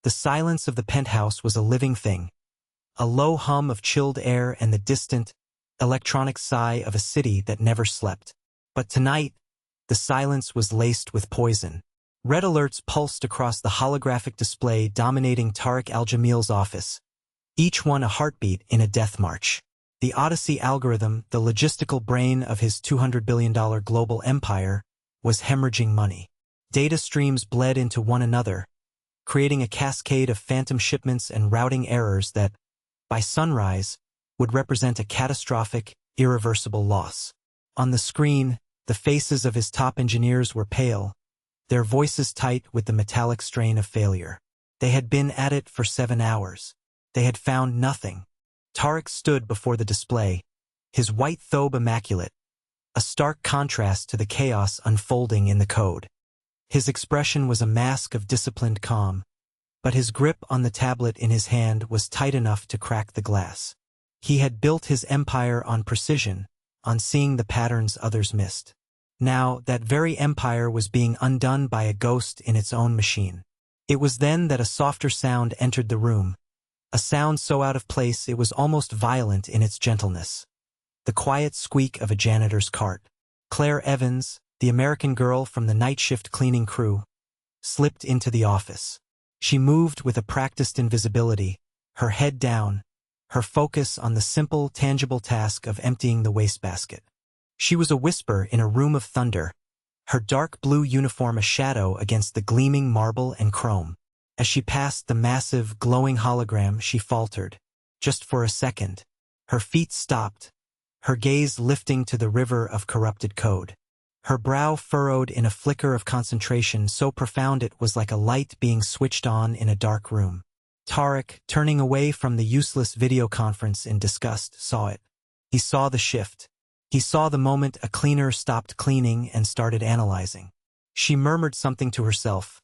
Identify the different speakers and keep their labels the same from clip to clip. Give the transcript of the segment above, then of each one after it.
Speaker 1: The silence of the penthouse was a living thing, a low hum of chilled air and the distant, electronic sigh of a city that never slept. But tonight, the silence was laced with poison. Red alerts pulsed across the holographic display dominating Tariq Al-Jamil's office, each one a heartbeat in a death march. The Odyssey algorithm, the logistical brain of his $200 billion global empire, was hemorrhaging money. Data streams bled into one another, creating a cascade of phantom shipments and routing errors that, by sunrise, would represent a catastrophic, irreversible loss. On the screen, the faces of his top engineers were pale, their voices tight with the metallic strain of failure. They had been at it for 7 hours. They had found nothing. Tariq stood before the display, his white thobe immaculate, a stark contrast to the chaos unfolding in the code. His expression was a mask of disciplined calm, but his grip on the tablet in his hand was tight enough to crack the glass. He had built his empire on precision, on seeing the patterns others missed. Now, that very empire was being undone by a ghost in its own machine. It was then that a softer sound entered the room, a sound so out of place it was almost violent in its gentleness. The quiet squeak of a janitor's cart. Claire Evans, the American girl from the night shift cleaning crew, slipped into the office. She moved with a practiced invisibility, her head down, her focus on the simple, tangible task of emptying the wastebasket. She was a whisper in a room of thunder, her dark blue uniform a shadow against the gleaming marble and chrome. As she passed the massive, glowing hologram, she faltered. Just for a second. Her feet stopped, her gaze lifting to the river of corrupted code. Her brow furrowed in a flicker of concentration so profound it was like a light being switched on in a dark room. Tariq, turning away from the useless video conference in disgust, saw it. He saw the shift. He saw the moment a cleaner stopped cleaning and started analyzing. She murmured something to herself,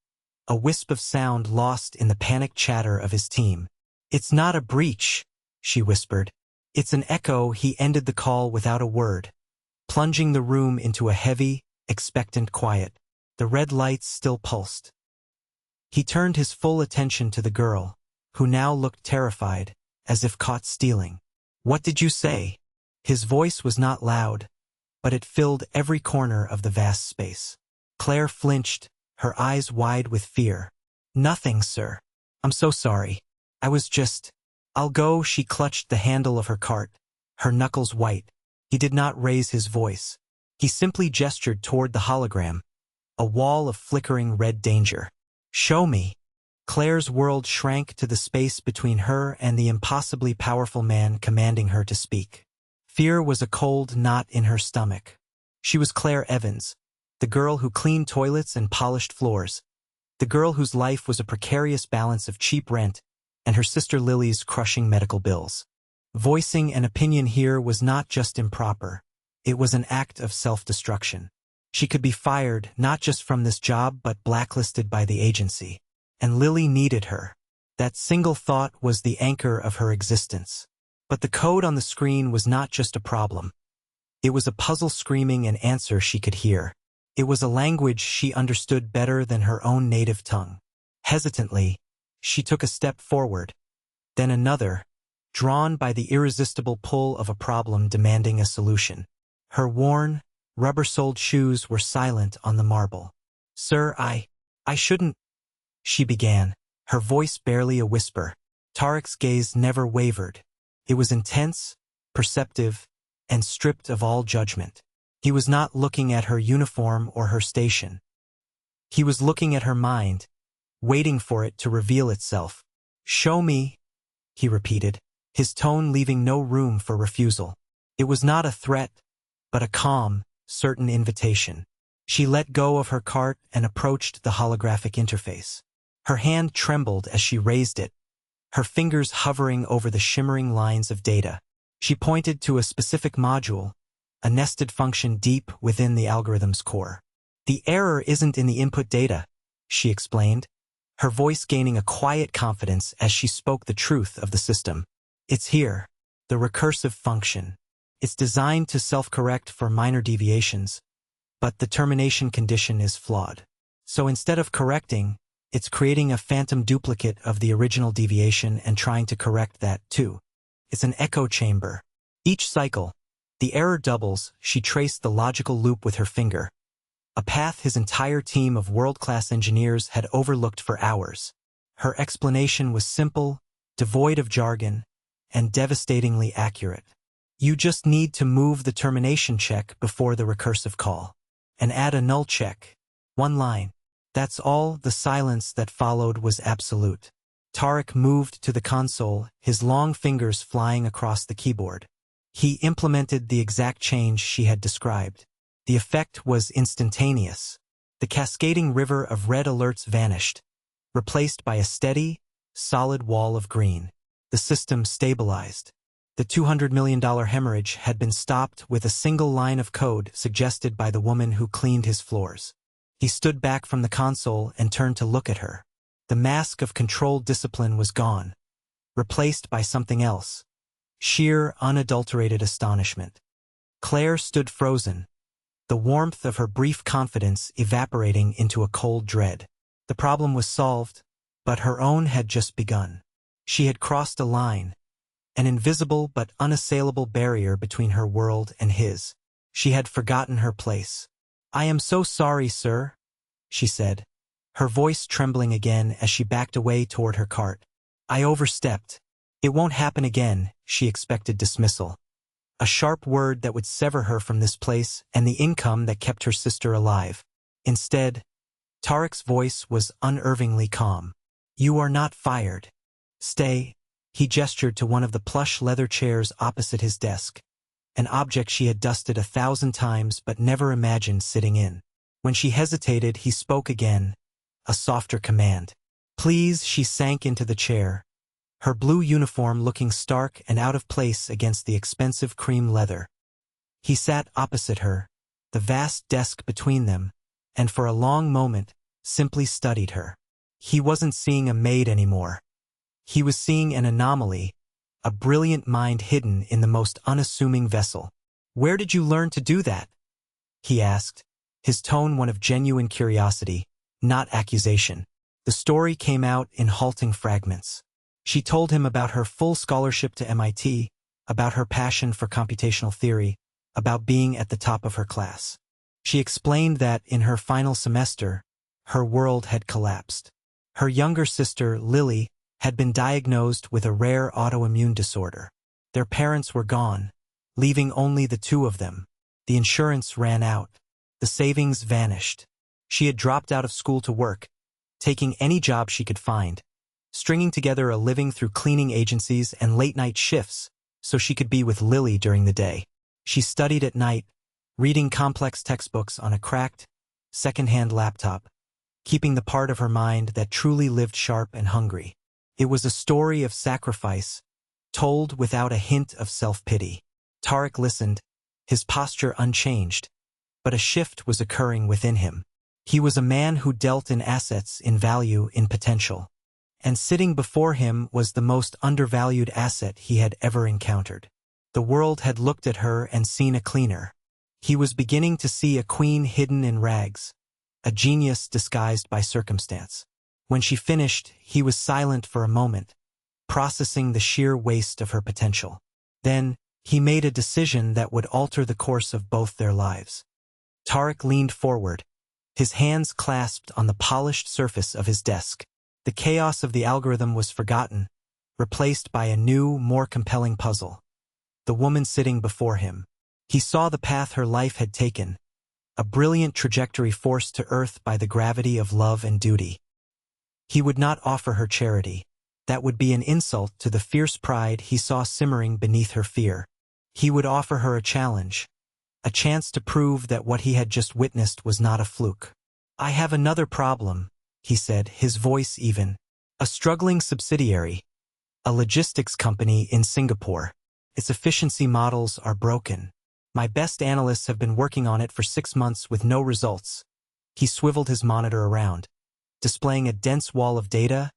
Speaker 1: a wisp of sound lost in the panicked chatter of his team. "It's not a breach," she whispered. "It's an echo." He ended the call without a word, plunging the room into a heavy, expectant quiet. The red lights still pulsed. He turned his full attention to the girl, who now looked terrified, as if caught stealing. "What did you say?" His voice was not loud, but it filled every corner of the vast space. Claire flinched, her eyes wide with fear. "Nothing, sir. I'm so sorry. I was just—" "I'll go." She clutched the handle of her cart, her knuckles white. He did not raise his voice. He simply gestured toward the hologram, a wall of flickering red danger. "Show me." Claire's world shrank to the space between her and the impossibly powerful man commanding her to speak. Fear was a cold knot in her stomach. She was Claire Evans, the girl who cleaned toilets and polished floors, the girl whose life was a precarious balance of cheap rent and her sister Lily's crushing medical bills. Voicing an opinion here was not just improper, it was an act of self-destruction. She could be fired not just from this job but blacklisted by the agency. And Lily needed her. That single thought was the anchor of her existence. But the code on the screen was not just a problem. It was a puzzle screaming an answer she could hear. It was a language she understood better than her own native tongue. Hesitantly, she took a step forward, then another, drawn by the irresistible pull of a problem demanding a solution. Her worn, rubber-soled shoes were silent on the marble. "Sir, I shouldn't," she began, her voice barely a whisper. Tariq's gaze never wavered. It was intense, perceptive, and stripped of all judgment. He was not looking at her uniform or her station. He was looking at her mind, waiting for it to reveal itself. "Show me," he repeated, his tone leaving no room for refusal. It was not a threat, but a calm, certain invitation. She let go of her cart and approached the holographic interface. Her hand trembled as she raised it, her fingers hovering over the shimmering lines of data. She pointed to a specific module, a nested function deep within the algorithm's core. "The error isn't in the input data," she explained, her voice gaining a quiet confidence as she spoke the truth of the system. "It's here, the recursive function. It's designed to self-correct for minor deviations, but the termination condition is flawed. So instead of correcting, It's creating a phantom duplicate of the original deviation and trying to correct that, too. It's an echo chamber. Each cycle, the error doubles. She traced the logical loop with her finger, a path his entire team of world-class engineers had overlooked for hours. Her explanation was simple, devoid of jargon, and devastatingly accurate. You just need to move the termination check before the recursive call, and add a null check. One line. That's all. The silence that followed was absolute. Tarek moved to the console, his long fingers flying across the keyboard. He implemented the exact change she had described. The effect was instantaneous. The cascading river of red alerts vanished, replaced by a steady, solid wall of green. The system stabilized. The $200 million hemorrhage had been stopped with a single line of code suggested by the woman who cleaned his floors. He stood back from the console and turned to look at her. The mask of controlled discipline was gone, replaced by something else. Sheer, unadulterated astonishment. Claire stood frozen, the warmth of her brief confidence evaporating into a cold dread. The problem was solved, but her own had just begun. She had crossed a line, an invisible but unassailable barrier between her world and his. She had forgotten her place. "I am so sorry, sir," she said, her voice trembling again as she backed away toward her cart. "I overstepped. It won't happen again." She expected dismissal, a sharp word that would sever her from this place and the income that kept her sister alive. Instead, Tarek's voice was unervingly calm. "You are not fired. Stay." He gestured to one of the plush leather chairs opposite his desk, an object she had dusted 1,000 times but never imagined sitting in. When she hesitated, he spoke again, a softer command. "Please." She sank into the chair, her blue uniform looking stark and out of place against the expensive cream leather. He sat opposite her, the vast desk between them, and for a long moment, simply studied her. He wasn't seeing a maid anymore. He was seeing an anomaly, a brilliant mind hidden in the most unassuming vessel. "Where did you learn to do that?" he asked, his tone one of genuine curiosity, not accusation. The story came out in halting fragments. She told him about her full scholarship to MIT, about her passion for computational theory, about being at the top of her class. She explained that in her final semester, her world had collapsed. Her younger sister, Lily, had been diagnosed with a rare autoimmune disorder. Their parents were gone, leaving only the two of them. The insurance ran out. The savings vanished. She had dropped out of school to work, taking any job she could find, stringing together a living through cleaning agencies and late-night shifts so she could be with Lily during the day. She studied at night, reading complex textbooks on a cracked, second-hand laptop, keeping the part of her mind that truly lived sharp and hungry. It was a story of sacrifice, told without a hint of self-pity. Tarek listened, his posture unchanged, but a shift was occurring within him. He was a man who dealt in assets, in value, in potential. And sitting before him was the most undervalued asset he had ever encountered. The world had looked at her and seen a cleaner. He was beginning to see a queen hidden in rags, a genius disguised by circumstance. When she finished, he was silent for a moment, processing the sheer waste of her potential. Then, he made a decision that would alter the course of both their lives. Tarek leaned forward, his hands clasped on the polished surface of his desk. The chaos of the algorithm was forgotten, replaced by a new, more compelling puzzle. The woman sitting before him. He saw the path her life had taken, a brilliant trajectory forced to earth by the gravity of love and duty. He would not offer her charity. That would be an insult to the fierce pride he saw simmering beneath her fear. He would offer her a challenge, a chance to prove that what he had just witnessed was not a fluke. "I have another problem," he said, his voice even. "A struggling subsidiary, a logistics company in Singapore. Its efficiency models are broken. My best analysts have been working on it for 6 months with no results." He swiveled his monitor around, displaying a dense wall of data,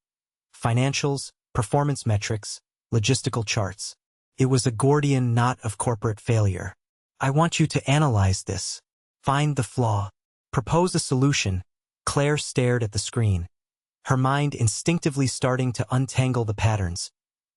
Speaker 1: financials, performance metrics, logistical charts. It was a Gordian knot of corporate failure. "I want you to analyze this. Find the flaw. Propose a solution." Claire stared at the screen, her mind instinctively starting to untangle the patterns,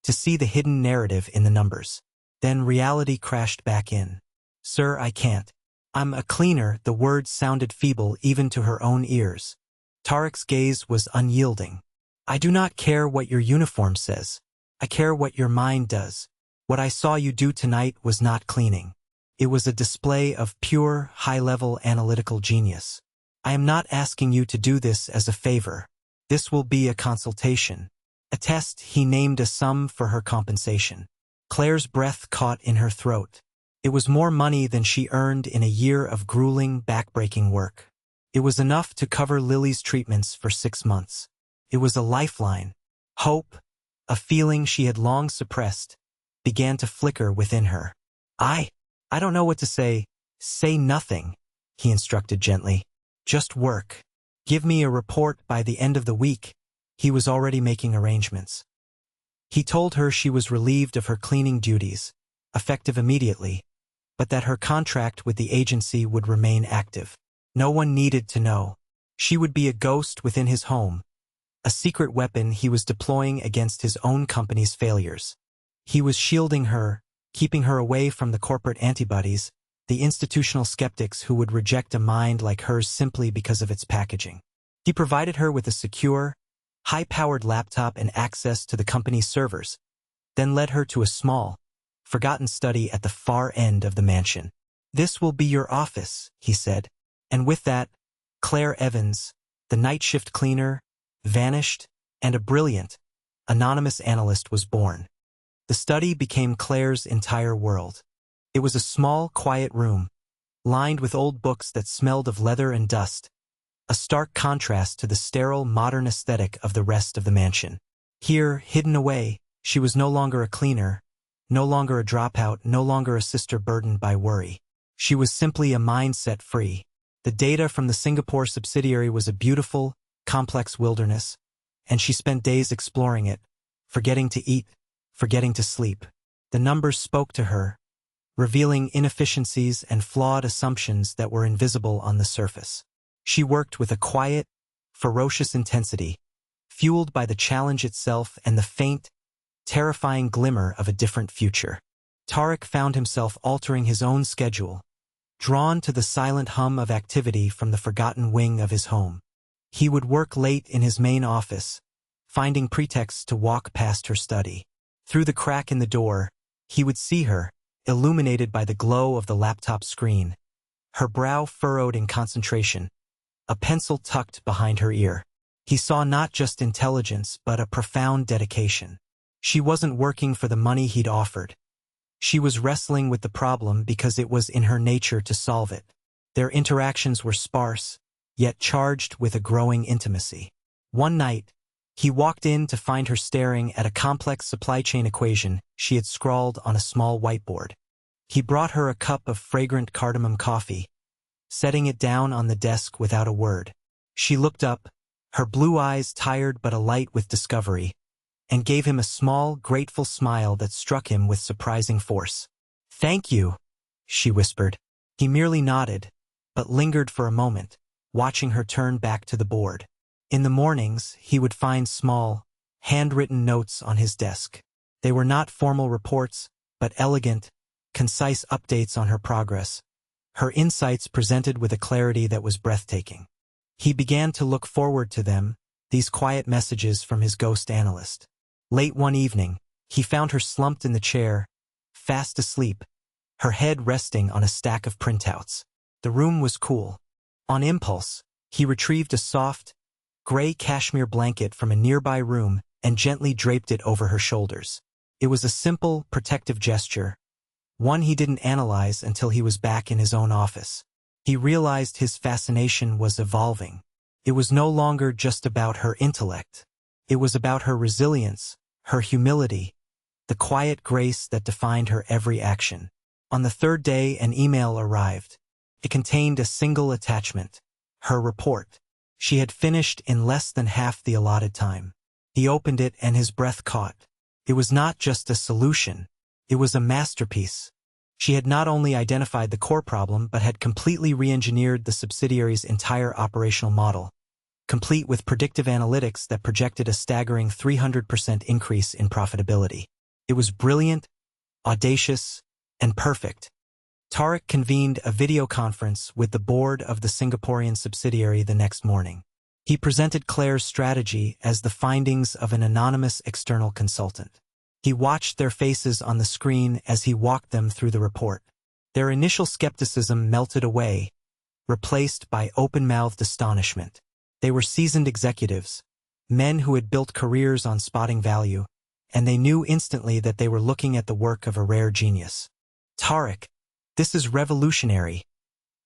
Speaker 1: to see the hidden narrative in the numbers. Then reality crashed back in. "Sir, I can't. I'm a cleaner." The words sounded feeble even to her own ears. Tarek's gaze was unyielding. "I do not care what your uniform says. I care what your mind does. What I saw you do tonight was not cleaning. It was a display of pure, high-level analytical genius. I am not asking you to do this as a favor. This will be a consultation. A test." He named a sum for her compensation. Claire's breath caught in her throat. It was more money than she earned in a year of grueling, backbreaking work. It was enough to cover Lily's treatments for 6 months. It was a lifeline. Hope, a feeling she had long suppressed, began to flicker within her. I don't know what to say." "Say nothing," he instructed gently. "Just work. Give me a report by the end of the week." He was already making arrangements. He told her she was relieved of her cleaning duties, effective immediately, but that her contract with the agency would remain active. No one needed to know. She would be a ghost within his home, a secret weapon he was deploying against his own company's failures. He was shielding her, keeping her away from the corporate antibodies, the institutional skeptics who would reject a mind like hers simply because of its packaging. He provided her with a secure, high-powered laptop and access to the company's servers, then led her to a small, forgotten study at the far end of the mansion. "This will be your office," he said. And with that, Claire Evans, the night shift cleaner, vanished, and a brilliant, anonymous analyst was born. The study became Claire's entire world. It was a small, quiet room, lined with old books that smelled of leather and dust, a stark contrast to the sterile, modern aesthetic of the rest of the mansion. Here, hidden away, she was no longer a cleaner, no longer a dropout, no longer a sister burdened by worry. She was simply a mind set free. The data from the Singapore subsidiary was a beautiful, complex wilderness, and she spent days exploring it, forgetting to eat, forgetting to sleep. The numbers spoke to her, revealing inefficiencies and flawed assumptions that were invisible on the surface. She worked with a quiet, ferocious intensity, fueled by the challenge itself and the faint, terrifying glimmer of a different future. Tarek found himself altering his own schedule, drawn to the silent hum of activity from the forgotten wing of his home. He would work late in his main office, finding pretexts to walk past her study. Through the crack in the door, he would see her, illuminated by the glow of the laptop screen, her brow furrowed in concentration, a pencil tucked behind her ear. He saw not just intelligence, but a profound dedication. She wasn't working for the money he'd offered. She was wrestling with the problem because it was in her nature to solve it. Their interactions were sparse, yet charged with a growing intimacy. One night, he walked in to find her staring at a complex supply chain equation she had scrawled on a small whiteboard. He brought her a cup of fragrant cardamom coffee, setting it down on the desk without a word. She looked up, her blue eyes tired but alight with discovery, and gave him a small, grateful smile that struck him with surprising force. "Thank you," she whispered. He merely nodded, but lingered for a moment, watching her turn back to the board. In the mornings, he would find small, handwritten notes on his desk. They were not formal reports, but elegant, concise updates on her progress, her insights presented with a clarity that was breathtaking. He began to look forward to them, these quiet messages from his ghost analyst. Late one evening, he found her slumped in the chair, fast asleep, her head resting on a stack of printouts. The room was cool. On impulse, he retrieved a soft, gray cashmere blanket from a nearby room and gently draped it over her shoulders. It was a simple, protective gesture, one he didn't analyze until he was back in his own office. He realized his fascination was evolving. It was no longer just about her intellect. It was about her resilience, her humility, the quiet grace that defined her every action. On the third day, an email arrived. It contained a single attachment, her report. She had finished in less than half the allotted time. He opened it and his breath caught. It was not just a solution. It was a masterpiece. She had not only identified the core problem but had completely re-engineered the subsidiary's entire operational model. complete with predictive analytics that projected a staggering 300% increase in profitability. It was brilliant, audacious, and perfect. Tariq convened a video conference with the board of the Singaporean subsidiary the next morning. He presented Claire's strategy as the findings of an anonymous external consultant. He watched their faces on the screen as he walked them through the report. Their initial skepticism melted away, replaced by open-mouthed astonishment. They were seasoned executives, men who had built careers on spotting value, and they knew instantly that they were looking at the work of a rare genius. "Tariq, this is revolutionary,"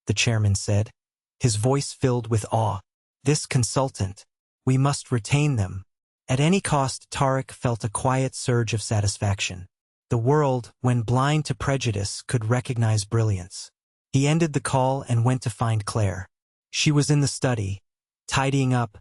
Speaker 1: the chairman said, his voice filled with awe. "This consultant, we must retain them." At any cost, Tariq felt a quiet surge of satisfaction. The world, when blind to prejudice, could recognize brilliance. He ended the call and went to find Claire. She was in the study, tidying up,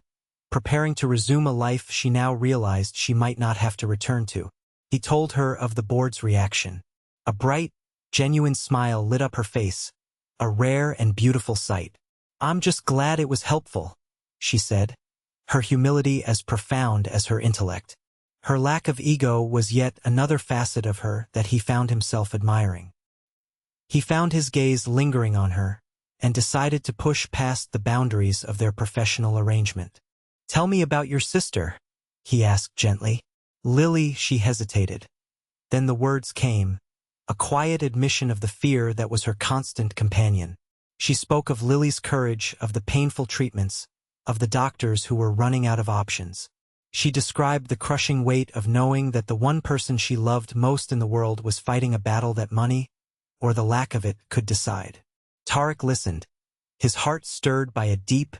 Speaker 1: preparing to resume a life she now realized she might not have to return to. He told her of the board's reaction. A bright, genuine smile lit up her face, a rare and beautiful sight. "I'm just glad it was helpful," she said, her humility as profound as her intellect. Her lack of ego was yet another facet of her that he found himself admiring. He found his gaze lingering on her, and decided to push past the boundaries of their professional arrangement. "Tell me about your sister," he asked gently. "Lily," she hesitated. Then the words came, a quiet admission of the fear that was her constant companion. She spoke of Lily's courage, of the painful treatments, of the doctors who were running out of options. She described the crushing weight of knowing that the one person she loved most in the world was fighting a battle that money, or the lack of it, could decide. Tariq listened, his heart stirred by a deep,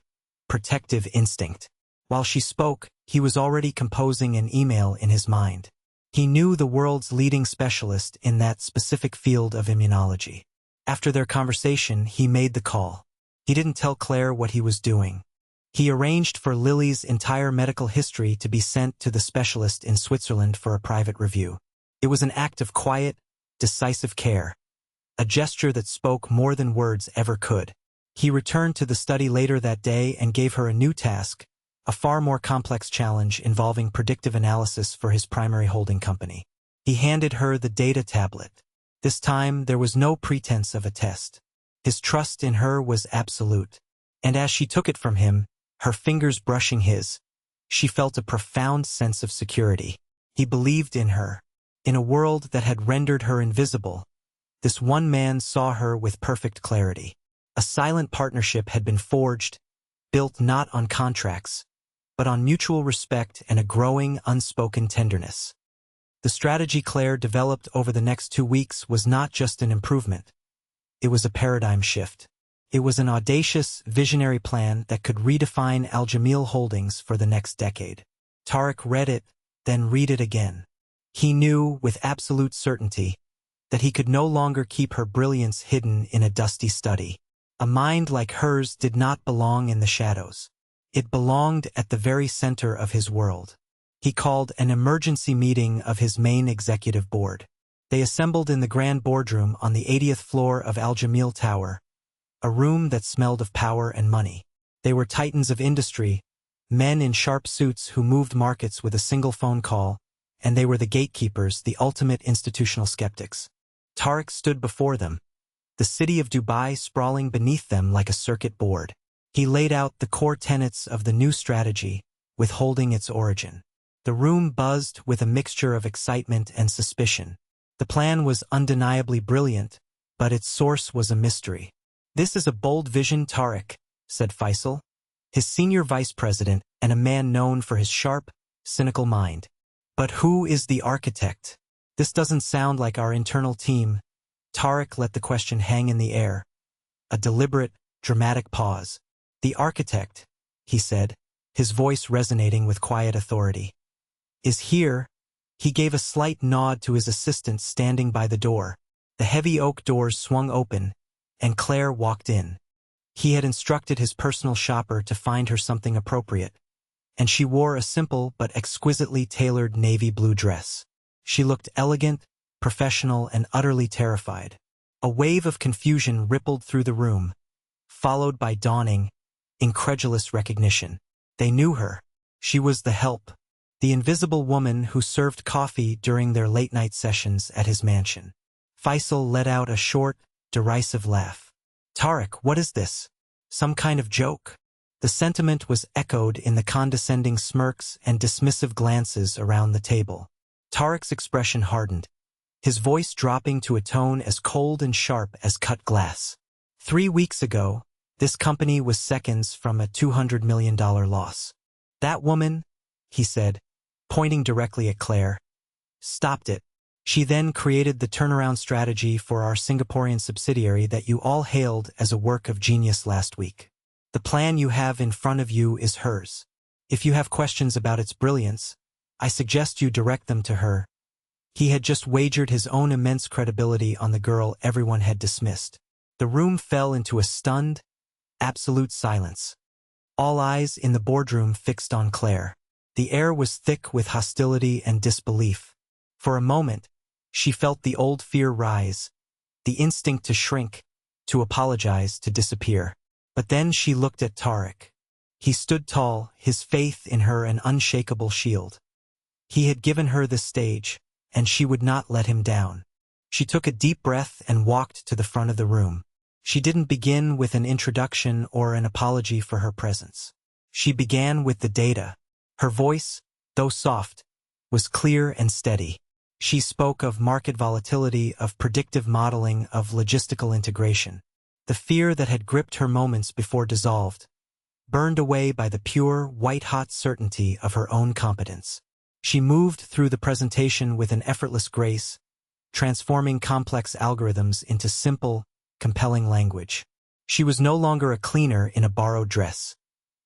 Speaker 1: protective instinct. While she spoke, he was already composing an email in his mind. He knew the world's leading specialist in that specific field of immunology. After their conversation, he made the call. He didn't tell Claire what he was doing. He arranged for Lily's entire medical history to be sent to the specialist in Switzerland for a private review. It was an act of quiet, decisive care, a gesture that spoke more than words ever could. He returned to the study later that day and gave her a new task, a far more complex challenge involving predictive analysis for his primary holding company. He handed her the data tablet. This time, there was no pretense of a test. His trust in her was absolute. And as she took it from him, her fingers brushing his, she felt a profound sense of security. He believed in her. In a world that had rendered her invisible, this one man saw her with perfect clarity. A silent partnership had been forged, built not on contracts, but on mutual respect and a growing, unspoken tenderness. The strategy Claire developed over the next 2 weeks was not just an improvement. It was a paradigm shift. It was an audacious, visionary plan that could redefine Al Jamil Holdings for the next decade. Tariq read it, then read it again. He knew, with absolute certainty, that he could no longer keep her brilliance hidden in a dusty study. A mind like hers did not belong in the shadows. It belonged at the very center of his world. He called an emergency meeting of his main executive board. They assembled in the grand boardroom on the 80th floor of Al Jamil Tower, a room that smelled of power and money. They were titans of industry, men in sharp suits who moved markets with a single phone call, and they were the gatekeepers, the ultimate institutional skeptics. Tariq stood before them, the city of Dubai sprawling beneath them like a circuit board. He laid out the core tenets of the new strategy, withholding its origin. The room buzzed with a mixture of excitement and suspicion. The plan was undeniably brilliant, but its source was a mystery. "This is a bold vision, Tariq," said Faisal, his senior vice president and a man known for his sharp, cynical mind. "But who is the architect? This doesn't sound like our internal team." Tariq let the question hang in the air. A deliberate, dramatic pause. "The architect," he said, his voice resonating with quiet authority, "is here." He gave a slight nod to his assistant standing by the door. The heavy oak doors swung open, and Claire walked in. He had instructed his personal shopper to find her something appropriate, and she wore a simple but exquisitely tailored navy blue dress. She looked elegant, professional, and utterly terrified. A wave of confusion rippled through the room, followed by dawning, incredulous recognition. They knew her. She was the help, the invisible woman who served coffee during their late-night sessions at his mansion. Faisal let out a short, derisive laugh. Tariq, what is this? Some kind of joke? The sentiment was echoed in the condescending smirks and dismissive glances around the table. Tariq's expression hardened, his voice dropping to a tone as cold and sharp as cut glass. 3 weeks ago, this company was seconds from a $200 million loss. That woman, he said, pointing directly at Claire, stopped it. She then created the turnaround strategy for our Singaporean subsidiary that you all hailed as a work of genius last week. The plan you have in front of you is hers. If you have questions about its brilliance, I suggest you direct them to her. He had just wagered his own immense credibility on the girl everyone had dismissed. The room fell into a stunned, absolute silence. All eyes in the boardroom fixed on Claire. The air was thick with hostility and disbelief. For a moment, she felt the old fear rise, the instinct to shrink, to apologize, to disappear. But then she looked at Tariq. He stood tall, his faith in her an unshakable shield. He had given her the stage, and she would not let him down. She took a deep breath and walked to the front of the room. She didn't begin with an introduction or an apology for her presence. She began with the data. Her voice, though soft, was clear and steady. She spoke of market volatility, of predictive modeling, of logistical integration. The fear that had gripped her moments before dissolved, burned away by the pure, white-hot certainty of her own competence. She moved through the presentation with an effortless grace, transforming complex algorithms into simple, compelling language. She was no longer a cleaner in a borrowed dress.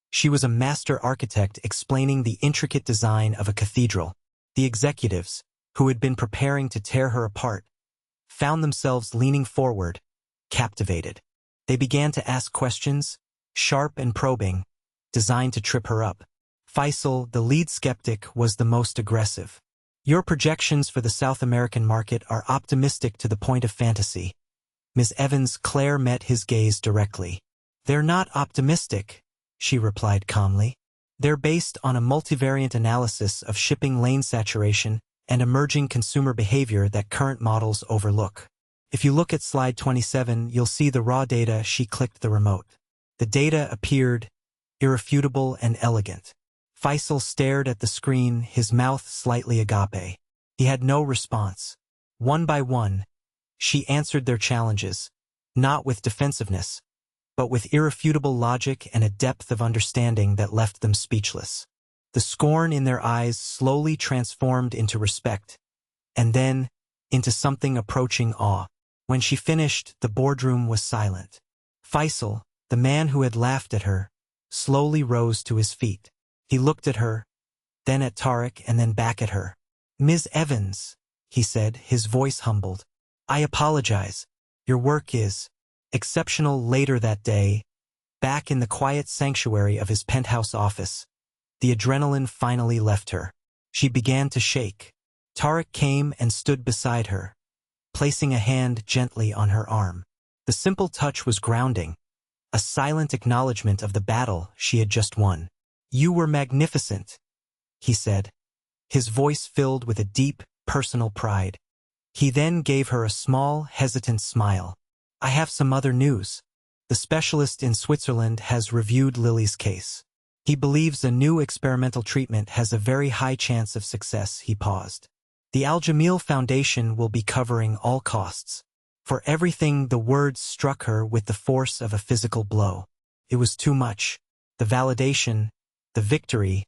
Speaker 1: She was a master architect explaining the intricate design of a cathedral. The executives, who had been preparing to tear her apart, found themselves leaning forward, captivated. They began to ask questions, sharp and probing, designed to trip her up. Faisal, the lead skeptic, was the most aggressive. Your projections for the South American market are optimistic to the point of fantasy. Ms. Evans. Claire met his gaze directly. They're not optimistic, she replied calmly. They're based on a multivariate analysis of shipping lane saturation and emerging consumer behavior that current models overlook. If you look at slide 27, you'll see the raw data. She clicked the remote. The data appeared irrefutable and elegant. Faisal stared at the screen, his mouth slightly agape. He had no response. One by one, she answered their challenges, not with defensiveness, but with irrefutable logic and a depth of understanding that left them speechless. The scorn in their eyes slowly transformed into respect, and then into something approaching awe. When she finished, the boardroom was silent. Faisal, the man who had laughed at her, slowly rose to his feet. He looked at her, then at Tariq, and then back at her. Ms. Evans, he said, his voice humbled. I apologize. Your work is exceptional. Later that day, back in the quiet sanctuary of his penthouse office, the adrenaline finally left her. She began to shake. Tariq came and stood beside her, placing a hand gently on her arm. The simple touch was grounding, a silent acknowledgement of the battle she had just won. You were magnificent, he said, his voice filled with a deep, personal pride. He then gave her a small, hesitant smile. I have some other news. The specialist in Switzerland has reviewed Lily's case. He believes a new experimental treatment has a very high chance of success. He paused. The Al Jamil Foundation will be covering all costs. For everything. The words struck her with the force of a physical blow. It was too much. The validation, the victory,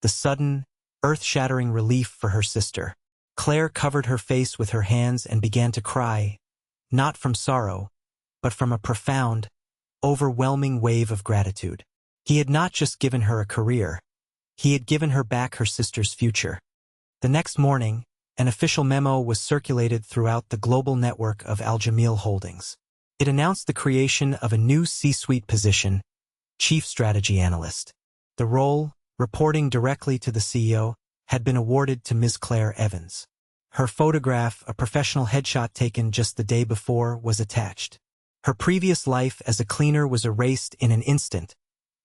Speaker 1: the sudden, earth-shattering relief for her sister. Claire covered her face with her hands and began to cry, not from sorrow, but from a profound, overwhelming wave of gratitude. He had not just given her a career, he had given her back her sister's future. The next morning, an official memo was circulated throughout the global network of Al Jamil Holdings. It announced the creation of a new C-suite position, Chief Strategy Analyst. The role, reporting directly to the CEO, had been awarded to Ms. Claire Evans. Her photograph, a professional headshot taken just the day before, was attached. Her previous life as a cleaner was erased in an instant,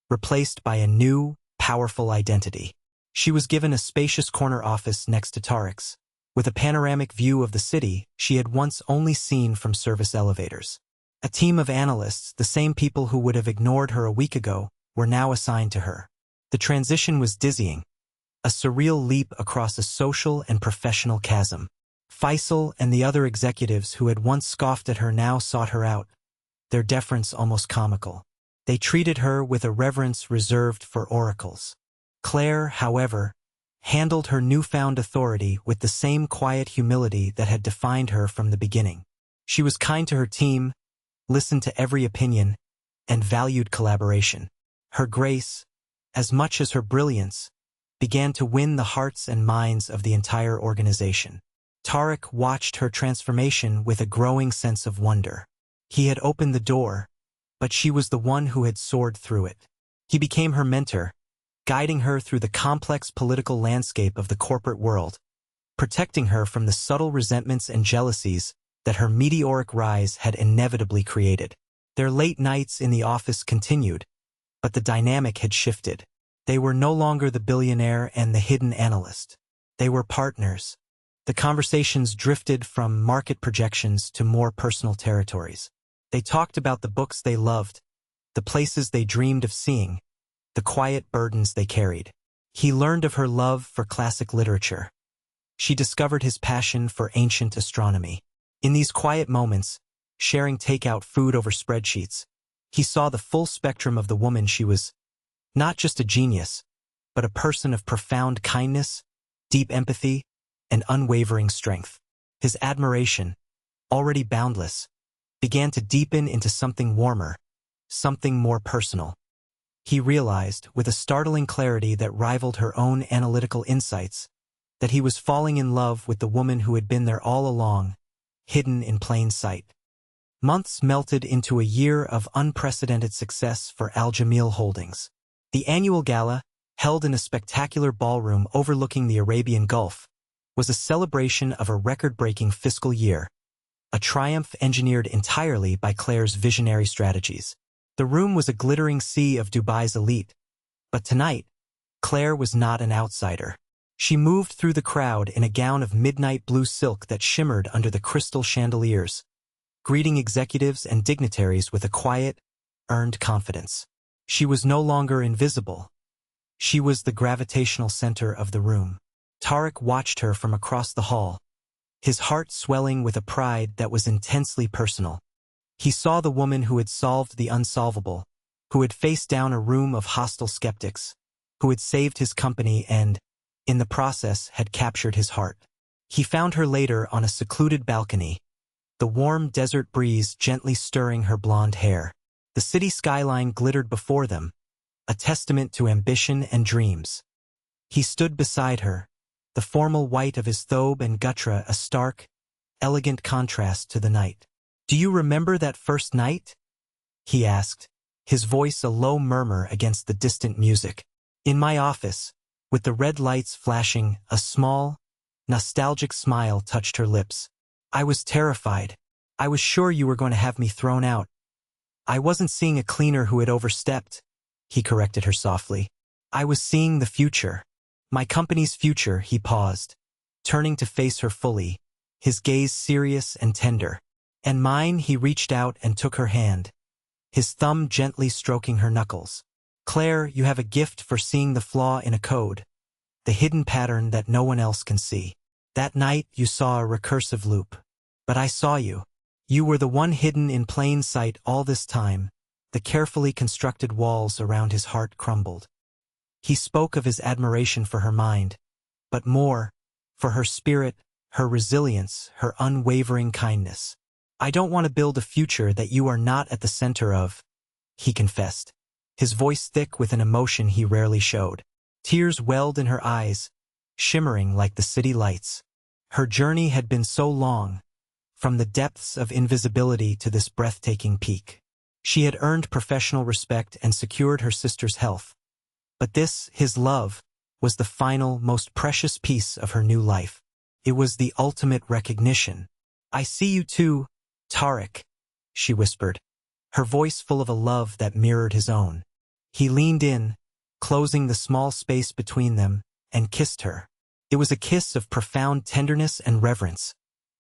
Speaker 1: replaced by a new, powerful identity. She was given a spacious corner office next to Tarek's, with a panoramic view of the city she had once only seen from service elevators. A team of analysts, the same people who would have ignored her a week ago, were now assigned to her. The transition was dizzying, a surreal leap across a social and professional chasm. Faisal and the other executives who had once scoffed at her now sought her out, their deference almost comical. They treated her with a reverence reserved for oracles. Claire, however, handled her newfound authority with the same quiet humility that had defined her from the beginning. She was kind to her team, listened to every opinion, and valued collaboration. Her grace, as much as her brilliance, began to win the hearts and minds of the entire organization. Tarek watched her transformation with a growing sense of wonder. He had opened the door, but she was the one who had soared through it. He became her mentor, guiding her through the complex political landscape of the corporate world, protecting her from the subtle resentments and jealousies that her meteoric rise had inevitably created. Their late nights in the office continued, but the dynamic had shifted. They were no longer the billionaire and the hidden analyst. They were partners. The conversations drifted from market projections to more personal territories. They talked about the books they loved, the places they dreamed of seeing, the quiet burdens they carried. He learned of her love for classic literature. She discovered his passion for ancient astronomy. In these quiet moments, sharing takeout food over spreadsheets, he saw the full spectrum of the woman she was, not just a genius, but a person of profound kindness, deep empathy, and unwavering strength. His admiration, already boundless, began to deepen into something warmer, something more personal. He realized, with a startling clarity that rivaled her own analytical insights, that he was falling in love with the woman who had been there all along, hidden in plain sight. Months melted into a year of unprecedented success for Al Jamil Holdings. The annual gala, held in a spectacular ballroom overlooking the Arabian Gulf, was a celebration of a record-breaking fiscal year, a triumph engineered entirely by Claire's visionary strategies. The room was a glittering sea of Dubai's elite, but tonight, Claire was not an outsider. She moved through the crowd in a gown of midnight blue silk that shimmered under the crystal chandeliers, greeting executives and dignitaries with a quiet, earned confidence. She was no longer invisible. She was the gravitational center of the room. Tarek watched her from across the hall, his heart swelling with a pride that was intensely personal. He saw the woman who had solved the unsolvable, who had faced down a room of hostile skeptics, who had saved his company and, in the process, had captured his heart. He found her later on a secluded balcony, the warm desert breeze gently stirring her blonde hair. The city skyline glittered before them, a testament to ambition and dreams. He stood beside her, the formal white of his thobe and gutra a stark, elegant contrast to the night. "Do you remember that first night?" he asked, his voice a low murmur against the distant music. "In my office, with the red lights flashing, a small, nostalgic smile touched her lips. I was terrified. I was sure you were going to have me thrown out. I wasn't seeing a cleaner who had overstepped," he corrected her softly. "I was seeing the future. My company's future." He paused, turning to face her fully, his gaze serious and tender. "And mine." He reached out and took her hand, his thumb gently stroking her knuckles. "Claire, you have a gift for seeing the flaw in a code, the hidden pattern that no one else can see. That night you saw a recursive loop. But I saw you. You were the one hidden in plain sight all this time." The carefully constructed walls around his heart crumbled. He spoke of his admiration for her mind, but more, for her spirit, her resilience, her unwavering kindness. "I don't want to build a future that you are not at the center of," he confessed, his voice thick with an emotion he rarely showed. Tears welled in her eyes, shimmering like the city lights. Her journey had been so long, from the depths of invisibility to this breathtaking peak. She had earned professional respect and secured her sister's health. But this, his love, was the final, most precious piece of her new life. It was the ultimate recognition. "I see you too, Tarek," she whispered, her voice full of a love that mirrored his own. He leaned in, closing the small space between them, and kissed her. It was a kiss of profound tenderness and reverence,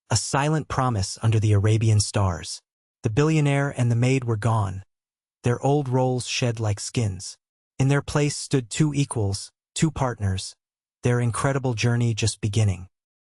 Speaker 1: a silent promise under the Arabian stars. The billionaire and the maid were gone, their old roles shed like skins. In their place stood two equals, two partners, their incredible journey just beginning.